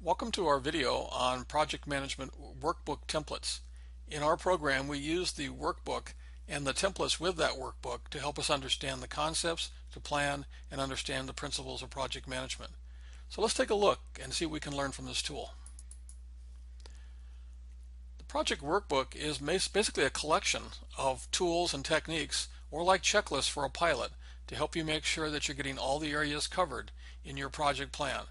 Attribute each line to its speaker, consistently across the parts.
Speaker 1: Welcome to our video on project management workbook templates. In our program, we use the workbook and the templates with that workbook to help us understand the concepts, to plan, and understand the principles of project management. So let's take a look and see what we can learn from this tool. The project workbook is basically a collection of tools and techniques, or like checklists for a pilot, to help you make sure that you're getting all the areas covered in your project plan.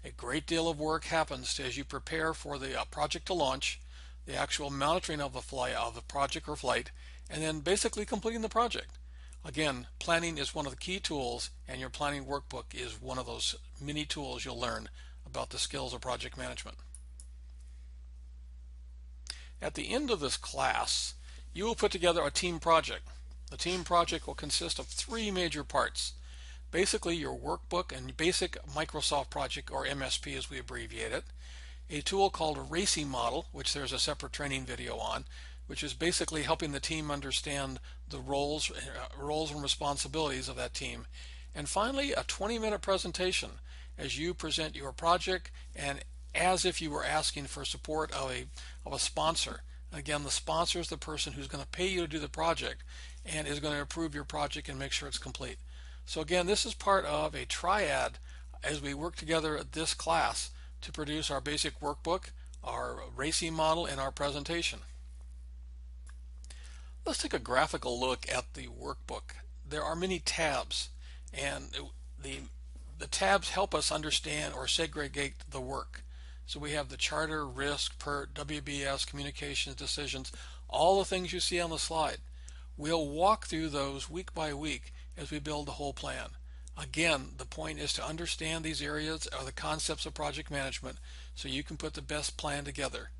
Speaker 1: A great deal of work happens as you prepare for the project to launch, the actual monitoring of the project or flight, and then basically completing the project. Again, planning is one of the key tools, and your planning workbook is one of those many tools you'll learn about the skills of project management. At the end of this class, you will put together a team project. The team project will consist of three major parts. Basically, your workbook and basic Microsoft project, or MSP as we abbreviate it, a tool called a racing model, which there's a separate training video on, which is basically helping the team understand the roles and responsibilities of that team, and finally a 20-minute presentation as you present your project and as if you were asking for support of a sponsor. Again, the sponsor is the person who's going to pay you to do the project and is going to approve your project and make sure it's complete. So again, this is part of a triad as we work together at this class to produce our basic workbook, our racing model, and our presentation. Let's take a graphical look at the workbook. There are many tabs, and the tabs help us understand or segregate the work. So we have the charter, risk, PERT, WBS, communications, decisions, all the things you see on the slide. We'll walk through those week by week as we build the whole plan. Again, the point is to understand these areas or the concepts of project management so you can put the best plan together.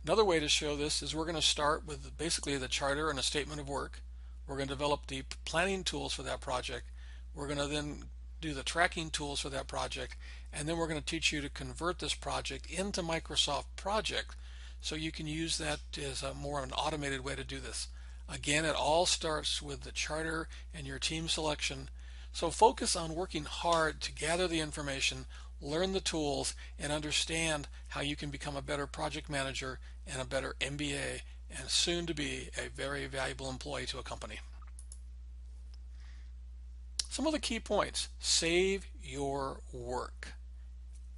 Speaker 1: Another way to show this is we're going to start with basically the charter and a statement of work. We're going to develop the planning tools for that project. We're going to then do the tracking tools for that project, and then we're going to teach you to convert this project into Microsoft Project so you can use that as a more of an automated way to do this. Again, it all starts with the charter and your team selection. So focus on working hard to gather the information, learn the tools, and understand how you can become a better project manager and a better MBA, and soon to be a very valuable employee to a company. Some of the key points: save your work.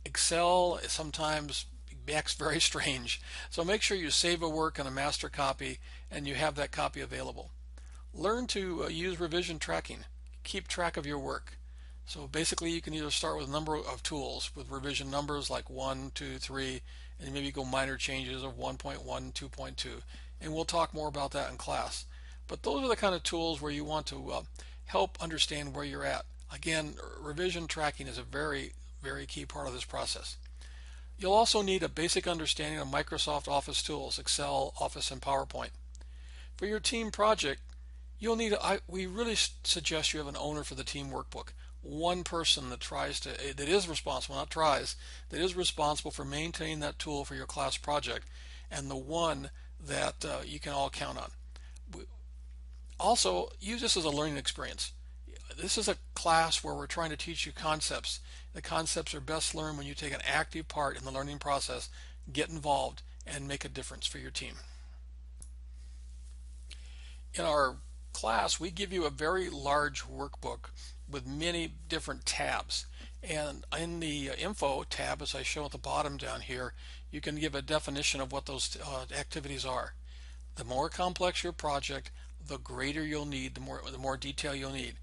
Speaker 1: Excel sometimes acts very strange, so make sure you save a work in a master copy and you have that copy available. Learn to use revision tracking. Keep track of your work. So basically you can either start with a number of tools with revision numbers like 1, 2, 3, and maybe go minor changes of 1.1, 2.2, and we'll talk more about that in class. But those are the kind of tools where you want to help understand where you're at. Again, revision tracking is a very, very key part of this process. You'll also need a basic understanding of Microsoft Office tools, Excel, Office, and PowerPoint. For your team project, you'll need, we really suggest you have an owner for the team workbook. One person that is responsible, not tries, that is responsible for maintaining that tool for your class project, and the one that you can all count on. Also, use this as a learning experience. This is a class where we're trying to teach you concepts. The concepts are best learned when you take an active part in the learning process, get involved, and make a difference for your team. In our class, we give you a very large workbook with many different tabs. And in the info tab, as I show at the bottom down here, you can give a definition of what those activities are. The more complex your project, the greater you'll need, the more detail you'll need.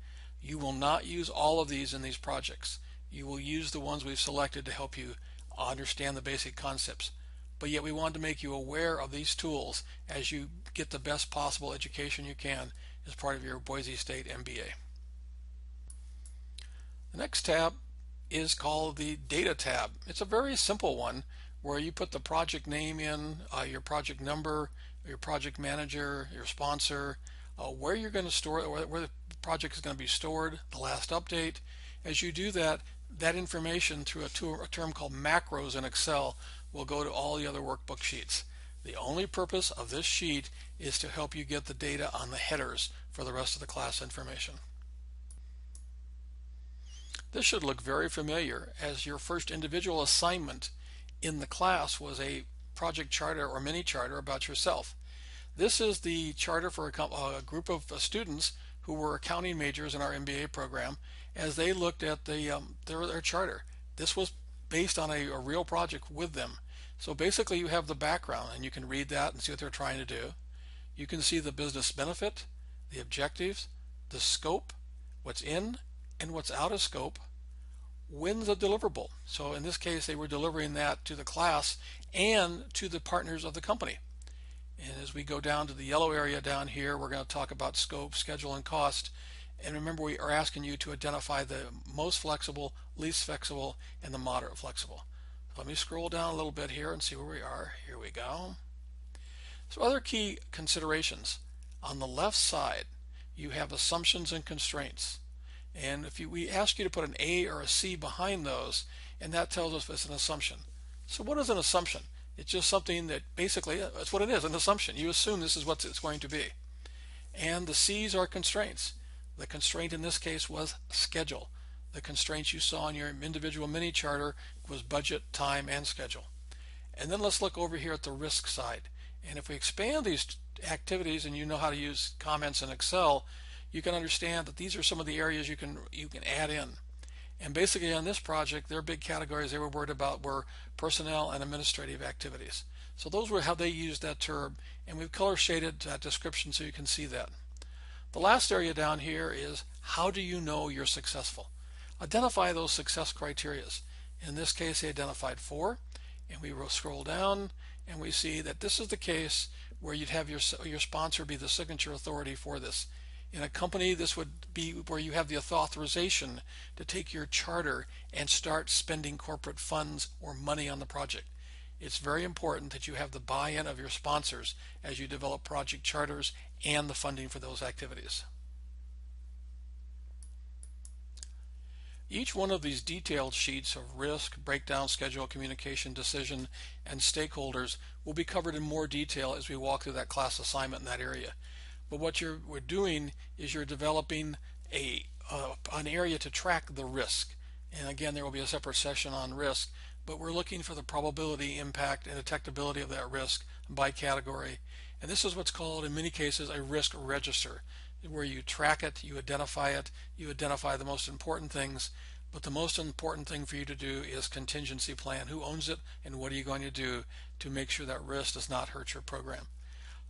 Speaker 1: You will not use all of these in these projects. You will use the ones we've selected to help you understand the basic concepts. But yet we want to make you aware of these tools as you get the best possible education you can as part of your Boise State MBA. The next tab is called the Data tab. It's a very simple one where you put the project name in, your project number, your project manager, your sponsor, where you're going to store it, where the project is going to be stored, the last update. As you do that, that information through a term called macros in Excel will go to all the other workbook sheets. The only purpose of this sheet is to help you get the data on the headers for the rest of the class information. This should look very familiar, as your first individual assignment in the class was a project charter or mini charter about yourself. This is the charter for a group of students who were accounting majors in our MBA program as they looked at their charter. This was based on a real project with them. So basically you have the background and you can read that and see what they're trying to do. You can see the business benefit, the objectives, the scope, what's in and what's out of scope, when's a deliverable. So in this case, they were delivering that to the class and to the partners of the company. And as we go down to the yellow area down here, we're going to talk about scope, schedule, and cost. And remember, we are asking you to identify the most flexible, least flexible, and the moderate flexible. So let me scroll down a little bit here and see where we are. Here we go. So other key considerations. On the left side, you have assumptions and constraints. And if we ask you to put an A or a C behind those, and that tells us it's an assumption. So what is an assumption? It's just something that basically, that's what it is, an assumption. You assume this is what it's going to be. And the C's are constraints. The constraint in this case was schedule. The constraints you saw in your individual mini charter was budget, time, and schedule. And then let's look over here at the risk side. And if we expand these activities and you know how to use comments in Excel, you can understand that these are some of the areas you can add in. And basically on this project, their big categories they were worried about were personnel and administrative activities. So those were how they used that term, and we've color shaded that description so you can see that. The last area down here is how do you know you're successful? Identify those success criteria. In this case, they identified 4, and we will scroll down and we see that this is the case where you'd have your sponsor be the signature authority for this. In a company, this would be where you have the authorization to take your charter and start spending corporate funds or money on the project. It's very important that you have the buy-in of your sponsors as you develop project charters and the funding for those activities. Each one of these detailed sheets of risk, breakdown, schedule, communication, decision, and stakeholders will be covered in more detail as we walk through that class assignment in that area. But what we're doing is you're developing an area to track the risk. And again, there will be a separate session on risk, but we're looking for the probability, impact, and detectability of that risk by category. And this is what's called, in many cases, a risk register, where you track it, you identify the most important things, but the most important thing for you to do is contingency plan. Who owns it and what are you going to do to make sure that risk does not hurt your program?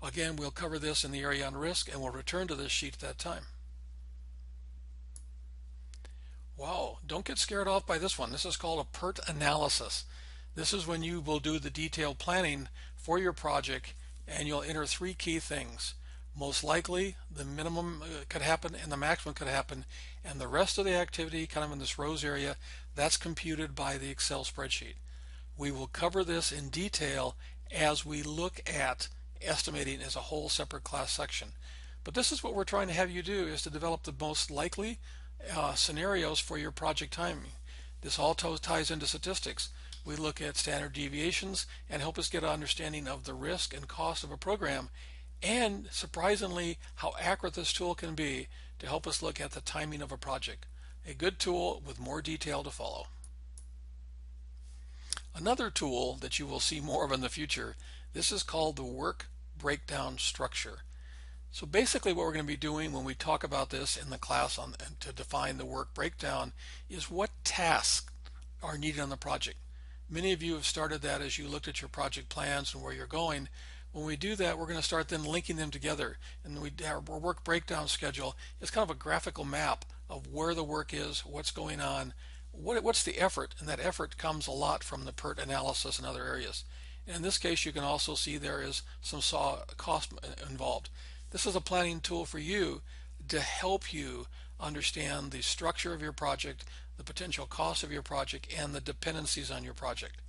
Speaker 1: Again, we'll cover this in the area on risk, and we'll return to this sheet at that time. Wow, don't get scared off by this one. This is called a PERT analysis. This is when you will do the detailed planning for your project, and you'll enter 3 key things. Most likely, the minimum could happen and the maximum could happen, and the rest of the activity, kind of in this rows area, that's computed by the Excel spreadsheet. We will cover this in detail as we look at estimating as a whole separate class section. But this is what we're trying to have you do, is to develop the most likely scenarios for your project timing. This all ties into statistics. We look at standard deviations and help us get an understanding of the risk and cost of a program, and surprisingly how accurate this tool can be to help us look at the timing of a project. A good tool with more detail to follow. Another tool that you will see more of in the future, this is called the work breakdown structure. So basically what we're going to be doing when we talk about this in the class to define the work breakdown is what tasks are needed on the project. Many of you have started that as you looked at your project plans and where you're going. When we do that, we're going to start then linking them together. And our work breakdown schedule is kind of a graphical map of where the work is, what's going on, what's the effort, and that effort comes a lot from the PERT analysis and other areas. And in this case, you can also see there is some cost involved. This is a planning tool for you to help you understand the structure of your project, the potential cost of your project, and the dependencies on your project.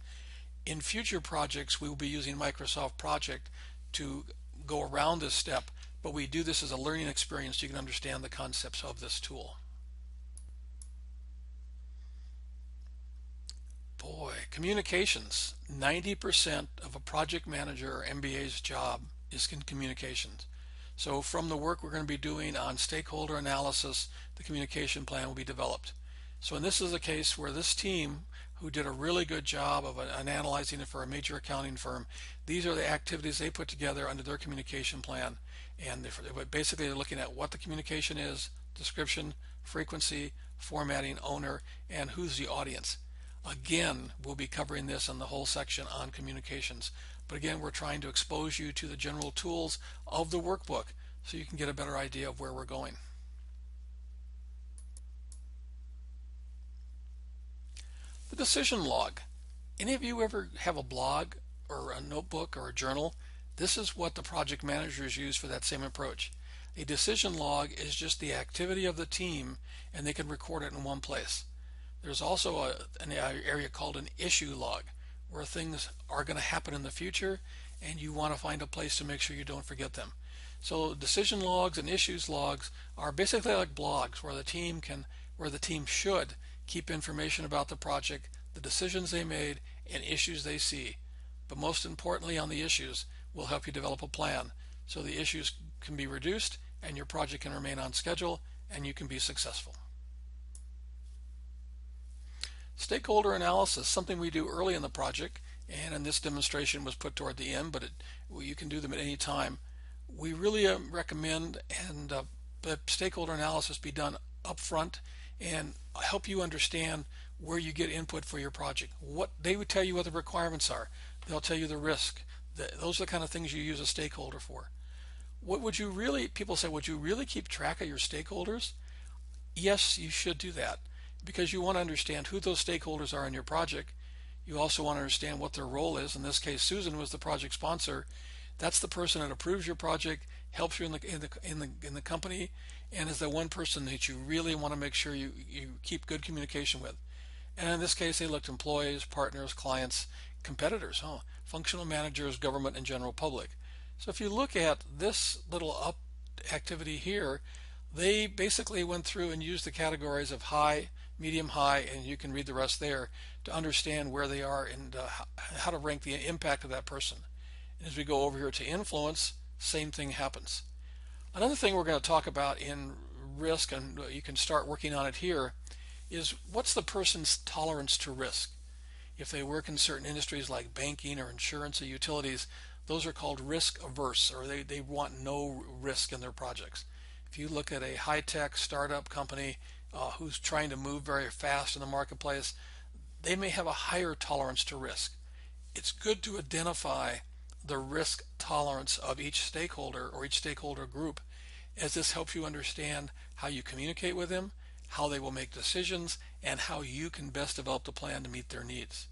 Speaker 1: In future projects, we will be using Microsoft Project to go around this step, but we do this as a learning experience so you can understand the concepts of this tool. Boy, communications. 90% of a project manager or MBA's job is in communications. So from the work we're going to be doing on stakeholder analysis, the communication plan will be developed. So, and this is a case where this team who did a really good job of analyzing it for a major accounting firm, these are the activities they put together under their communication plan. And basically they're looking at what the communication is, description, frequency, formatting, owner, and who's the audience. Again, we'll be covering this in the whole section on communications. But again, we're trying to expose you to the general tools of the workbook so you can get a better idea of where we're going. The decision log. Any of you ever have a blog or a notebook or a journal? This is what the project managers use for that same approach. A decision log is just the activity of the team, and they can record it in one place. There's also an area called an issue log, where things are going to happen in the future and you want to find a place to make sure you don't forget them. So decision logs and issues logs are basically like blogs where the team should keep information about the project, the decisions they made, and issues they see. But most importantly, on the issues, will help you develop a plan so the issues can be reduced and your project can remain on schedule and you can be successful. Stakeholder analysis, something we do early in the project, and in this demonstration was put toward the end, but you can do them at any time. We really recommend that stakeholder analysis be done up front and help you understand where you get input for your project. What they would tell you what the requirements are. They'll tell you the risk. Those are the kind of things you use a stakeholder for. People say, would you really keep track of your stakeholders? Yes, you should do that because you want to understand who those stakeholders are in your project. You also want to understand what their role is. In this case, Susan was the project sponsor. That's the person that approves your project, helps you in the company, and is the one person that you really want to make sure you keep good communication with. And in this case, they looked employees, partners, clients, competitors, functional managers, government, and general public. So if you look at this little up activity here, they basically went through and used the categories of high, medium, high, and you can read the rest there to understand where they are and how to rank the impact of that person. And as we go over here to influence, same thing happens. Another thing we're going to talk about in risk, and you can start working on it here, is what's the person's tolerance to risk? If they work in certain industries like banking or insurance or utilities, those are called risk averse, or they want no risk in their projects. If you look at a high-tech startup company who's trying to move very fast in the marketplace, they may have a higher tolerance to risk. It's good to identify the risk tolerance of each stakeholder or each stakeholder group, as this helps you understand how you communicate with them, how they will make decisions, and how you can best develop the plan to meet their needs.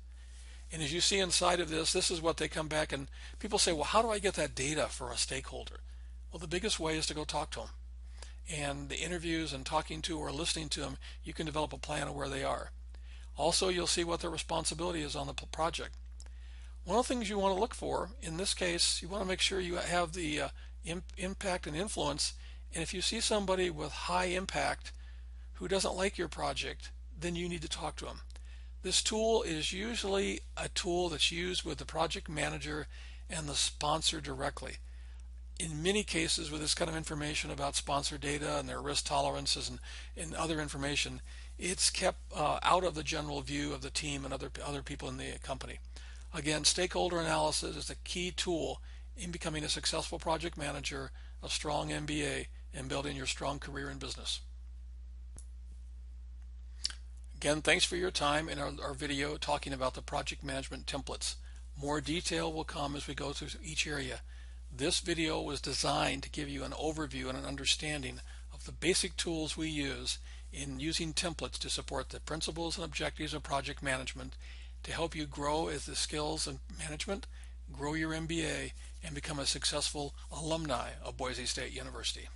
Speaker 1: And as you see inside of this is what they come back and people say, well, how do I get that data for a stakeholder? Well, the biggest way is to go talk to them. And the interviews and talking to or listening to them, you can develop a plan of where they are. Also, you'll see what their responsibility is on the project. One of the things you want to look for, in this case, you want to make sure you have the impact and influence. And if you see somebody with high impact who doesn't like your project, then you need to talk to them. This tool is usually a tool that's used with the project manager and the sponsor directly. In many cases with this kind of information about sponsor data and their risk tolerances and other information, it's kept out of the general view of the team and other people in the company. Again, stakeholder analysis is a key tool in becoming a successful project manager, a strong MBA, and building your strong career in business. Again, thanks for your time in our video talking about the project management templates. More detail will come as we go through each area. This video was designed to give you an overview and an understanding of the basic tools we use in using templates to support the principles and objectives of project management to help you grow as the skills and management, grow your MBA, and become a successful alumni of Boise State University.